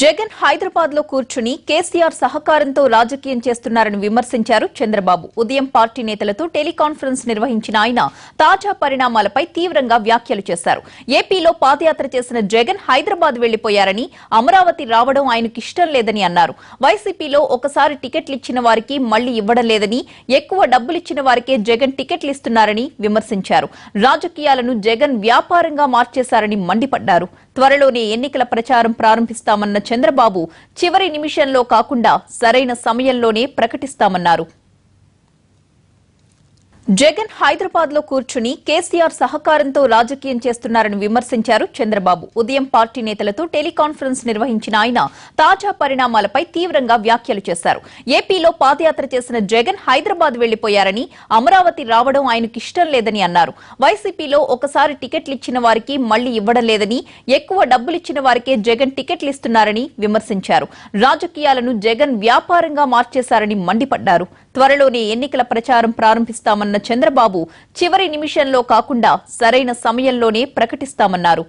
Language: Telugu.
జగన్ హైదరాబాద్ లో కూర్చుని కేసీఆర్ సహకారంతో రాజకీయం చేస్తున్నారని విమర్శించారు చంద్రబాబు. ఉదయం పార్టీ నేతలతో టెలికాన్ఫరెన్స్ నిర్వహించిన ఆయన తాజా పరిణామాలపై తీవ్రంగా వ్యాఖ్యలు చేశారు. ఏపీలో పాదయాత్ర చేసిన జగన్ హైదరాబాద్ వెళ్లిపోయారని, అమరావతి రావడం ఆయనకు ఇష్టం లేదని అన్నారు. వైసీపీలో ఒకసారి టికెట్లు ఇచ్చిన వారికి మళ్లీ ఇవ్వడం లేదని, ఎక్కువ డబ్బులిచ్చిన వారికే జగన్ టికెట్లు ఇస్తున్నారని విమర్శించారు. రాజకీయాలను జగన్ వ్యాపారంగా మార్చేశారని మండిపడ్డారు. త్వరలోనే ఎన్నికల ప్రచారం ప్రారంభిస్తామన్న చంద్రబాబు చివరి నిమిషంలో కాకుండా సరైన సమయంలోనే ప్రకటిస్తామన్నారు. జగన్ హైదరాబాద్ లో కూర్చుని కేసీఆర్ సహకారంతో రాజకీయం చేస్తున్నారని విమర్శించారు చంద్రబాబు. ఉదయం పార్టీ నేతలతో టెలికాన్ఫరెన్స్ నిర్వహించిన ఆయన తాజా పరిణామాలపై తీవ్రంగా వ్యాఖ్యలు చేశారు. ఏపీలో పాదయాత్ర చేసిన జగన్ హైదరాబాద్ వెళ్లిపోయారని, అమరావతి రావడం ఆయనకు ఇష్టం లేదని అన్నారు. వైసీపీలో ఒకసారి టికెట్లు ఇచ్చిన వారికి మళ్లీ ఇవ్వడం లేదని, ఎక్కువ డబ్బులిచ్చిన వారికే జగన్ టికెట్లు ఇస్తున్నారని విమర్శించారు. రాజకీయాలను జగన్ వ్యాపారంగా మార్చేశారని మండిపడ్డారు. త్వరలోనే ఎన్నికల ప్రచారం ప్రారంభిస్తామన్న చంద్రబాబు చివరి నిమిషంలో కాకుండా సరైన సమయంలోనే ప్రకటిస్తామన్నారు.